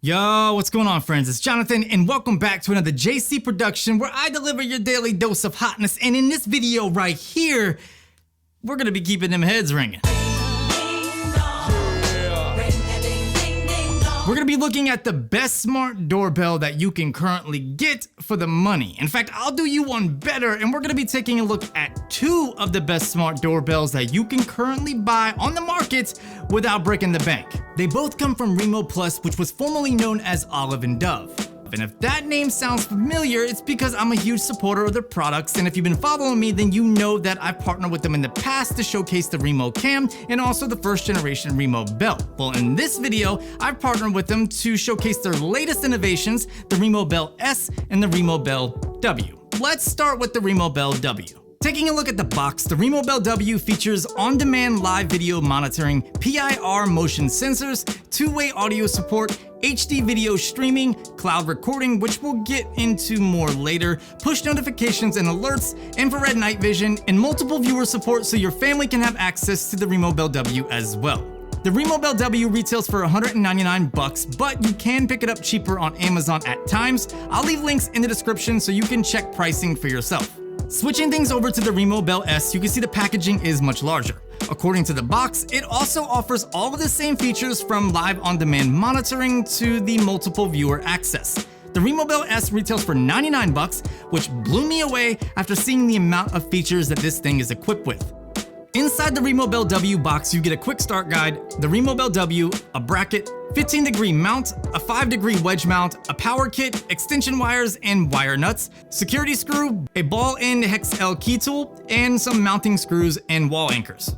Yo, what's going on, friends? It's Jonathan, and welcome back to another JC production where I deliver your daily dose of hotness. And in this video right here, we're gonna be keeping them heads ringing. We're gonna be looking at the best smart doorbell that you can currently get for the money. In fact, I'll do you one better, and we're gonna be taking a look at two of the best smart doorbells that you can currently buy on the market without breaking the bank. They both come from Remoplus, which was formerly known as Olive and Dove. And if that name sounds familiar, it's because I'm a huge supporter of their products, and if you've been following me, then you know that I've partnered with them in the past to showcase the Remo Cam and also the first generation Remobell. Well, in this video, I've partnered with them to showcase their latest innovations, the Remobell S and the Remobell W. Let's start with the Remobell W. Taking a look at the box, the Remobell W features on-demand live video monitoring, PIR motion sensors, two-way audio support, HD video streaming, cloud recording, which we'll get into more later, push notifications and alerts, infrared night vision, and multiple viewer support so your family can have access to the Remobell W as well. The Remobell W retails for $199, but you can pick it up cheaper on Amazon at times. I'll leave links in the description so you can check pricing for yourself. Switching things over to the Remobell S, you can see the packaging is much larger. According to the box, it also offers all of the same features from live on-demand monitoring to the multiple viewer access. The Remobell S retails for $99, which blew me away after seeing the amount of features that this thing is equipped with. Inside the Remobell W box, you get a quick start guide, the Remobell W, a bracket, 15-degree mount, a 5-degree wedge mount, a power kit, extension wires and wire nuts, security screw, a ball-end hex L key tool, and some mounting screws and wall anchors.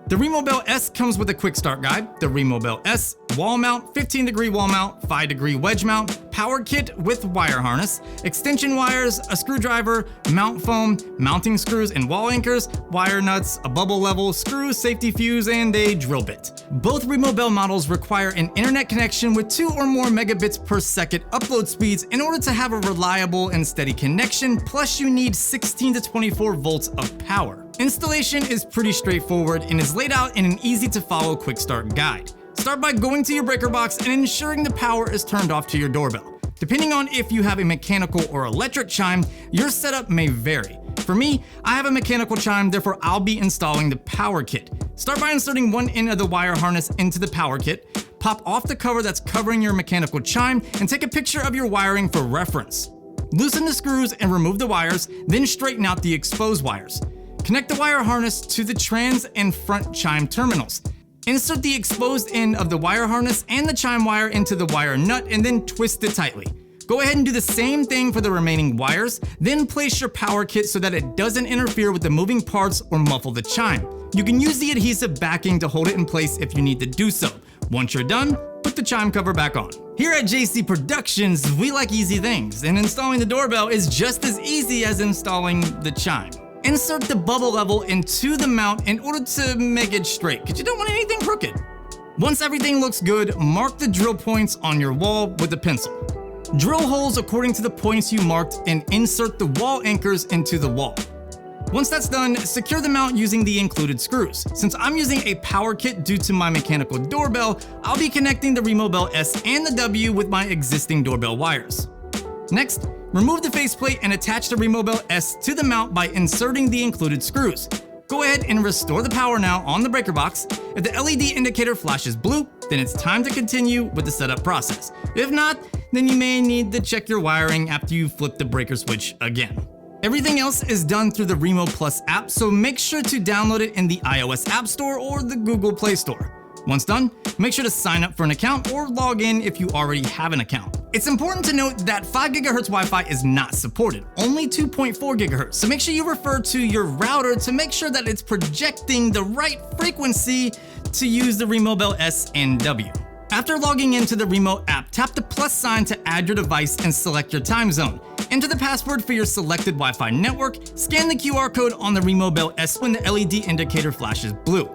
The Remobell S comes with a quick start guide, the Remobell S, wall mount, 15-degree wall mount, 5-degree wedge mount, power kit with wire harness, extension wires, a screwdriver, mount foam, mounting screws and wall anchors, wire nuts, a bubble level, screw, safety fuse, and a drill bit. Both Remobell models require an internet connection with 2 or more megabits per second upload speeds in order to have a reliable and steady connection, plus you need 16 to 24 volts of power. Installation is pretty straightforward and is laid out in an easy to follow quick start guide. Start by going to your breaker box and ensuring the power is turned off to your doorbell. Depending on if you have a mechanical or electric chime, your setup may vary. For me, I have a mechanical chime, therefore I'll be installing the power kit. Start by inserting one end of the wire harness into the power kit, pop off the cover that's covering your mechanical chime, and take a picture of your wiring for reference. Loosen the screws and remove the wires, then straighten out the exposed wires. Connect the wire harness to the trans and front chime terminals. Insert the exposed end of the wire harness and the chime wire into the wire nut and then twist it tightly. Go ahead and do the same thing for the remaining wires, then place your power kit so that it doesn't interfere with the moving parts or muffle the chime. You can use the adhesive backing to hold it in place if you need to do so. Once you're done, put the chime cover back on. Here at JC Productions, we like easy things, and installing the doorbell is just as easy as installing the chime. Insert the bubble level into the mount in order to make it straight, because you don't want anything crooked. Once everything looks good, mark the drill points on your wall with a pencil. Drill holes according to the points you marked and insert the wall anchors into the wall. Once that's done, secure the mount using the included screws. Since I'm using a power kit due to my mechanical doorbell, I'll be connecting the Remobell S and the W with my existing doorbell wires. Next, remove the faceplate and attach the Remobell S to the mount by inserting the included screws. Go ahead and restore the power now on the breaker box. If the LED indicator flashes blue, then it's time to continue with the setup process. If not, then you may need to check your wiring after you flip the breaker switch again. Everything else is done through the Remoplus app, so make sure to download it in the iOS App Store or the Google Play Store. Once done, make sure to sign up for an account or log in if you already have an account. It's important to note that 5 GHz Wi-Fi is not supported, only 2.4 GHz, so make sure you refer to your router to make sure that it's projecting the right frequency to use the Remobell S and W. After logging into the Remo app, tap the plus sign to add your device and select your time zone. Enter the password for your selected Wi-Fi network, scan the QR code on the Remobell S when the LED indicator flashes blue.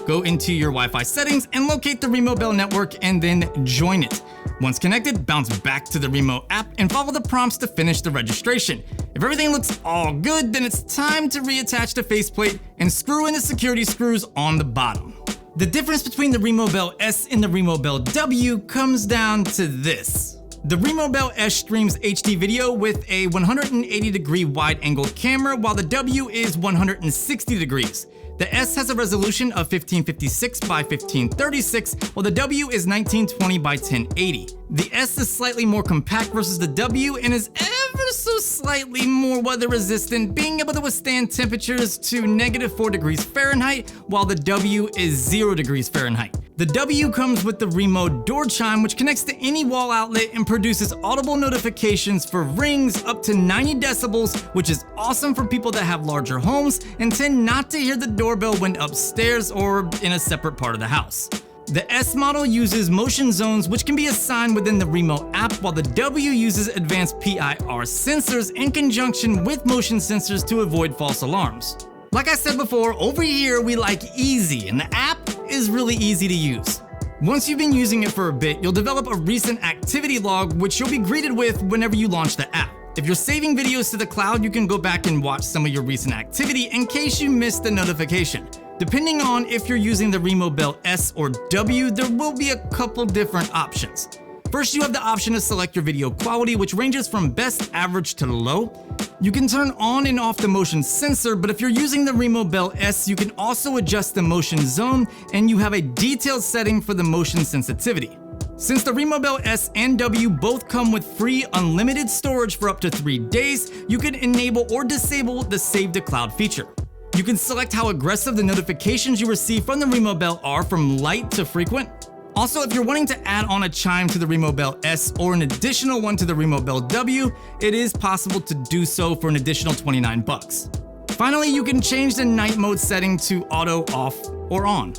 Go into your Wi-Fi settings and locate the Remobell network and then join it. Once connected, bounce back to the Remo app and follow the prompts to finish the registration. If everything looks all good, then it's time to reattach the faceplate and screw in the security screws on the bottom. The difference between the Remobell S and the Remobell W comes down to this. The Remobell S streams HD video with a 180-degree wide-angle camera, while the W is 160 degrees. The S has a resolution of 1556 by 1536, while the W is 1920 by 1080. The S is slightly more compact versus the W and is ever so slightly more weather resistant, being able to withstand temperatures to -4 degrees Fahrenheit, while the W is 0 degrees Fahrenheit. The W comes with the Remo door chime, which connects to any wall outlet and produces audible notifications for rings up to 90 decibels, which is awesome for people that have larger homes and tend not to hear the doorbell when upstairs or in a separate part of the house. The S model uses motion zones, which can be assigned within the Remo app, while the W uses advanced PIR sensors in conjunction with motion sensors to avoid false alarms. Like I said before, over here we like easy, and the app is really easy to use. Once you've been using it for a bit, you'll develop a recent activity log, which you'll be greeted with whenever you launch the app. If you're saving videos to the cloud, you can go back and watch some of your recent activity in case you missed the notification. Depending on if you're using the Remobell S or W, there will be a couple different options. First, you have the option to select your video quality, which ranges from best, average to low. You can turn on and off the motion sensor, but if you're using the Remobell S, you can also adjust the motion zone, and you have a detailed setting for the motion sensitivity. Since the Remobell S and W both come with free unlimited storage for up to 3 days, you can enable or disable the Save to Cloud feature. You can select how aggressive the notifications you receive from the Remobell are, from light to frequent. Also, if you're wanting to add on a chime to the Remobell S or an additional one to the Remobell W, it is possible to do so for an additional $29. Finally, you can change the night mode setting to auto, off, or on.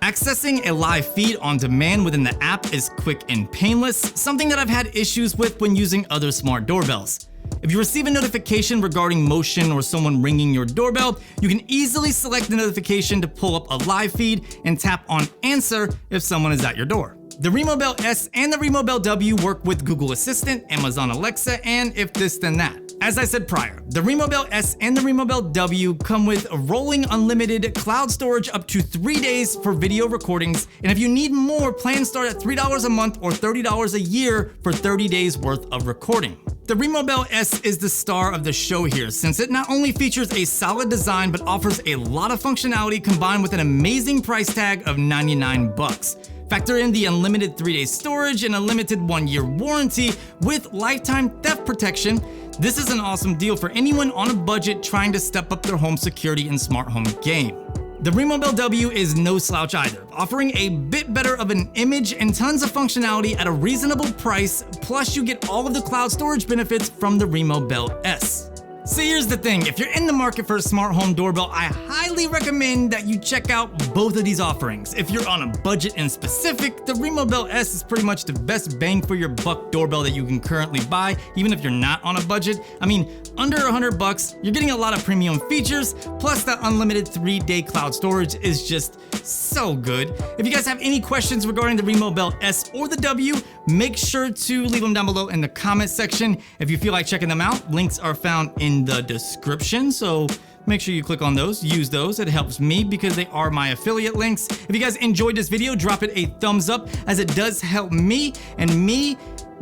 Accessing a live feed on demand within the app is quick and painless, something that I've had issues with when using other smart doorbells. If you receive a notification regarding motion or someone ringing your doorbell, you can easily select the notification to pull up a live feed and tap on answer if someone is at your door. The Remobell S and the Remobell W work with Google Assistant, Amazon Alexa, and if this then that. As I said prior, the Remobell S and the Remobell W come with a rolling unlimited cloud storage up to 3 days for video recordings, and if you need more, plans start at $3 a month or $30 a year for 30 days worth of recording. The Remobell S is the star of the show here, since it not only features a solid design but offers a lot of functionality combined with an amazing price tag of $99. Factor in the unlimited 3-day storage and a limited 1-year warranty with lifetime theft protection. This is an awesome deal for anyone on a budget trying to step up their home security and smart home game. The Remobell W is no slouch either, offering a bit better of an image and tons of functionality at a reasonable price, plus you get all of the cloud storage benefits from the Remobell S. So here's the thing, if you're in the market for a smart home doorbell, I highly recommend that you check out both of these offerings. If you're on a budget in specific, the Remobell S is pretty much the best bang for your buck doorbell that you can currently buy, even if you're not on a budget. I mean, under $100, you're getting a lot of premium features, plus that unlimited 3-day cloud storage is just so good. If you guys have any questions regarding the Remobell S or the W, make sure to leave them down below in the comment section. If you feel like checking them out, links are found in the description, so make sure you click on those, use those. It helps me because they are my affiliate links. If you guys enjoyed this video, drop it a thumbs up, as it does help me, and me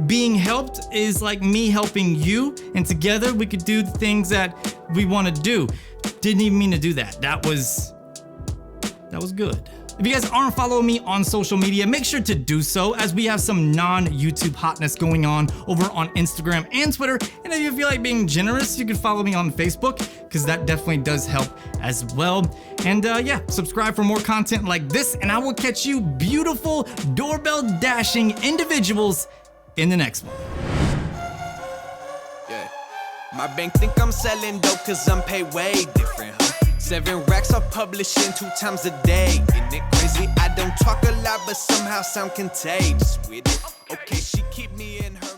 being helped is like me helping you, and together we could do the things that we want to do. Didn't even mean to do that. That was good. If you guys aren't following me on social media, make sure to do so, as we have some non-YouTube hotness going on over on Instagram and Twitter. And if you feel like being generous, you can follow me on Facebook, because that definitely does help as well. And yeah, subscribe for more content like this, and I will catch you beautiful doorbell dashing individuals in the next one. Yeah, my bank think I'm selling dope cause I'm paid way different, huh? 7 racks of publishing 2 times a day. Isn't it crazy? I don't talk a lot, but somehow sound contagious with it. Okay, she keep me in her